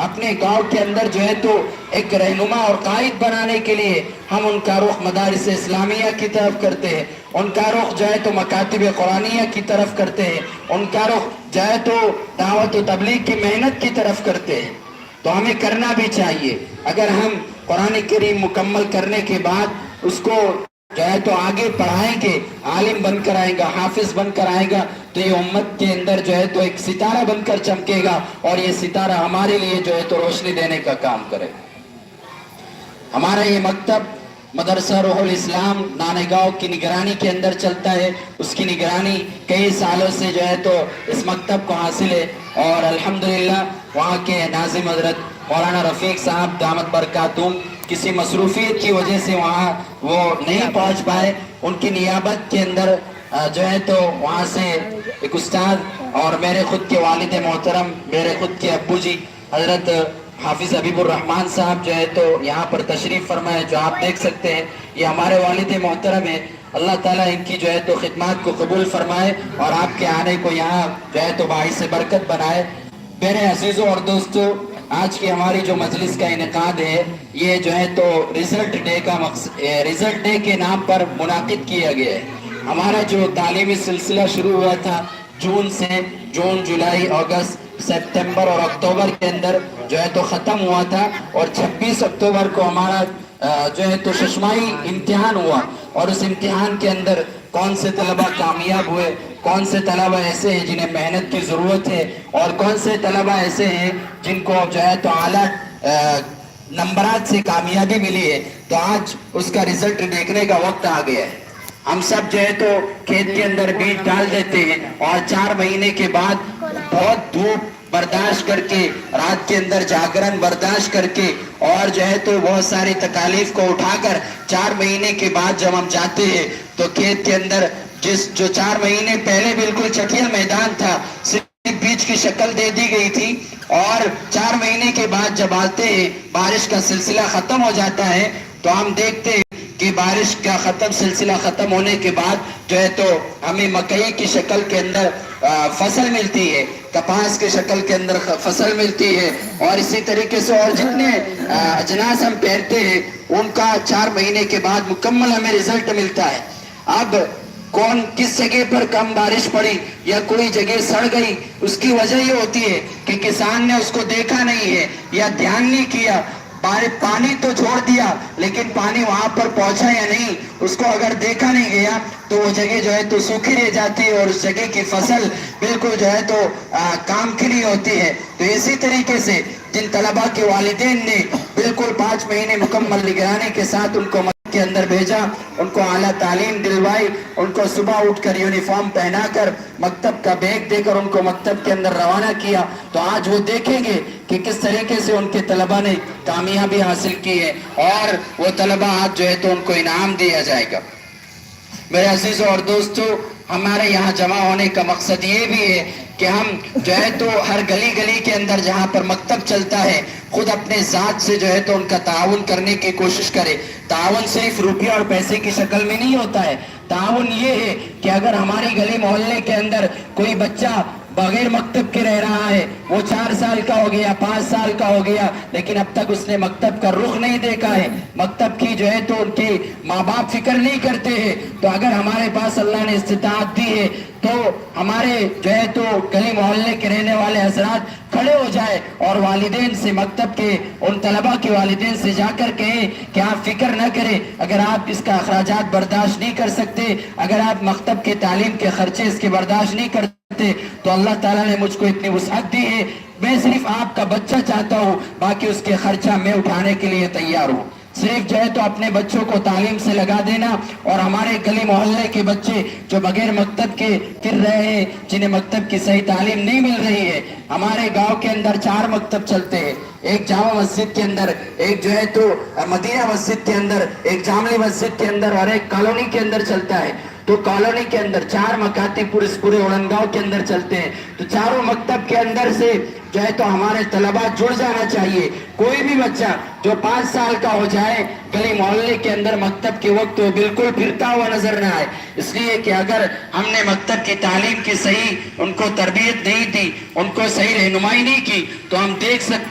اپنے گاؤں کے اندر جو ہے تو ایک رہنما اور قائد بنانے کے لیے ہم ان کا رخ مدارس اسلامیہ کی طرف کرتے ہیں، ان کا رخ جو ہے تو مکاتب قرآنیہ کی طرف کرتے ہیں، ان کا رخ جو ہے تو دعوت و تبلیغ کی محنت کی طرف کرتے ہیں۔ تو ہمیں کرنا بھی چاہیے۔ اگر ہم قرآن کریم مکمل کرنے کے بعد اس کو جو ہے تو آگے پڑھائیں گے، عالم بن کر آئے گا، حافظ بن کر آئے گا، تو یہ امت کے اندر جو ہے تو ایک ستارہ بن کر چمکے گا، اور یہ ستارہ ہمارے لیے جو ہے تو روشنی دینے کا کام کرے۔ ہمارا یہ مکتب مدرسہ روح الاسلام نانےگاؤں کی نگرانی کے اندر چلتا ہے۔ اس کی نگرانی کئی سالوں سے جو ہے تو اس مکتب کو حاصل ہے، اور الحمدللہ وہاں کے ناظم حضرت مولانا رفیق صاحب دامت برکاتہم کسی مصروفیت کی وجہ سے وہاں وہ نہیں پہنچ پائے۔ ان کی نیابت کے اندر جو ہے تو وہاں سے ایک استاد اور میرے خود کے والد محترم، میرے خود کے ابو جی حضرت حافظ حبیب الرحمان صاحب جو ہے تو یہاں پر تشریف فرمائے، جو آپ دیکھ سکتے ہیں یہ ہمارے والد محترم ہے۔ اللہ تعالیٰ ان کی جو ہے تو خدمات کو قبول فرمائے اور آپ کے آنے کو یہاں جو ہے تو باعث برکت بنائے۔ میرے عزیزوں اور دوستوں، آج کی ہماری جو مجلس کا انعقاد ہے یہ جو ہے تو ریزلٹ ڈے کے نام پر منعقد کیا گیا ہے۔ ہمارا جو تعلیمی سلسلہ شروع ہوا تھا جون، جولائی، اگست، سپتمبر اور اکتوبر کے اندر جو ہے تو ختم ہوا تھا، اور 26 اکتوبر کو ہمارا جو ہے تو ششمائی امتحان ہوا، اور اس امتحان کے اندر کون سے طلبہ کامیاب ہوئے، کون سے طلبہ ایسے ہیں جنہیں محنت کی ضرورت ہے، اور کون سے طلبہ ایسے ہیں جن کو جو ہے تو اعلیٰ نمبرات سے کامیابی ملی ہے۔ تو آج اس کا رزلٹ دیکھنے کا وقت آ گیا ہے۔ ہم سب جو ہے تو کھیت کے اندر بیج ڈال دیتے ہیں، اور 4 مہینے کے بعد بہت دھوپ برداشت کر کے، رات کے اندر جاگرن برداشت کر کے، اور جو ہے تو بہت ساری تکالیف کو اٹھا کر 4 مہینے کے بعد جب ہم جاتے ہیں تو کھیت کے اندر جو 4 مہینے پہلے بالکل چٹیل میدان تھا، صرف بیج کی شکل دے دی گئی تھی، اور 4 مہینے کے بعد جب آتے ہیں بارش کا سلسلہ ختم ہو جاتا ہے تو ہم دیکھتے ہیں کہ بارش کا سلسلہ ختم ہونے کے بعد جو ہے تو ہمیں مکئی کی شکل کے اندر فصل ملتی ہے، کپاس کی شکل کے اندر فصل ملتی ہے، اور اسی طریقے سے اور جتنے اجناس ہم پہنتے ہیں ان کا 4 مہینے کے بعد مکمل ہمیں رزلٹ ملتا ہے۔ اب کون کس جگہ پر کم بارش پڑی یا کوئی جگہ سڑ گئی، اس کی وجہ یہ ہوتی ہے کہ کسان نے اس کو دیکھا نہیں ہے یا دھیان نہیں کیا، پانی تو چھوڑ دیا لیکن پانی وہاں پر پہنچا یا نہیں، اس کو اگر دیکھا نہیں گیا تو وہ جگہ جو ہے تو سوکھی رہ جاتی ہے، اور اس جگہ کی فصل بالکل جو ہے تو کام کی نہیں ہوتی ہے۔ تو اسی طریقے سے جن طلباء کے والدین نے بالکل 5 مہینے مکمل نگرانی کے ساتھ ان کو کے اندر بھیجا، ان کو اعلیٰ تعلیم دلوائی، ان کو صبح اٹھ کر یونیفارم پہنا کر مکتب کا بیگ دے کر ان کو مکتب کے اندر روانہ کیا، تو آج وہ دیکھیں گے کہ کس طریقے سے ان کے طلباء نے کامیابی حاصل کی ہے، اور وہ طلباء آج جو ہے تو ان کو انعام دیا جائے گا۔ میرے عزیزوں اور دوستوں، ہمارے یہاں جمع ہونے کا مقصد یہ بھی ہے کہ ہم جو ہے تو ہر گلی گلی کے اندر جہاں پر مکتب چلتا ہے خود اپنے ذات سے جو ہے تو ان کا تعاون کرنے کی کوشش کرے۔ تعاون صرف روپیہ اور پیسے کی شکل میں نہیں ہوتا ہے، تعاون یہ ہے کہ اگر ہماری گلی محلے کے اندر کوئی بچہ بغیر مکتب کے رہ رہا ہے، وہ 4 سال کا ہو گیا، 5 سال کا ہو گیا، لیکن اب تک اس نے مکتب کا رخ نہیں دیکھا ہے، مکتب کی جو ہے تو ان کے ماں باپ فکر نہیں کرتے ہیں، تو اگر ہمارے پاس اللہ نے استطاعت دی ہے تو ہمارے جو ہے تو گلی محلے کے رہنے والے حضرات کھڑے ہو جائے اور والدین سے، مکتب کے ان طلباء کے والدین سے جا کر کہیں کہ آپ فکر نہ کریں، اگر آپ اس کا اخراجات برداشت نہیں کر سکتے، اگر آپ مکتب کے تعلیم کے خرچے اس کے برداشت نہیں کر سکتے، تو اللہ تعالیٰ نے مجھ کو اتنی وسعت دی ہے، میں صرف آپ کا بچہ چاہتا ہوں، باقی اس کے خرچہ میں اٹھانے کے لیے تیار ہوں۔ صرف جو ہے تو اپنے بچوں کو تعلیم سے لگا دینا، اور ہمارے گلی محلے کے بچے جو بغیر مکتب کے پھر رہے ہیں، جنہیں مکتب کی صحیح تعلیم نہیں مل رہی ہے، ہمارے گاؤں کے اندر 4 مکتب چلتے ہیں، ایک جامع مسجد کے اندر، ایک جو ہے تو مدینہ مسجد کے اندر، ایک جامع مسجد کے اندر، اور ایک کالونی کے اندر چلتا ہے۔ تو کالونی کے اندر 4 مکاتب پورے اڑنگاؤں کے اندر چلتے ہیں، تو چاروں مکتب کے اندر سے جو ہے تو ہمارے طلباء جڑ جانا چاہیے۔ کوئی بھی بچہ جو 5 سال کا ہو جائے گلی محلے کے اندر مکتب کے وقت وہ بالکل پھرتا ہوا نظر نہ آئے، اس لیے کہ اگر ہم نے مکتب کی تعلیم کی صحیح ان کو تربیت نہیں دی، ان کو صحیح رہنمائی نہیں کی، تو ہم دیکھ سکتے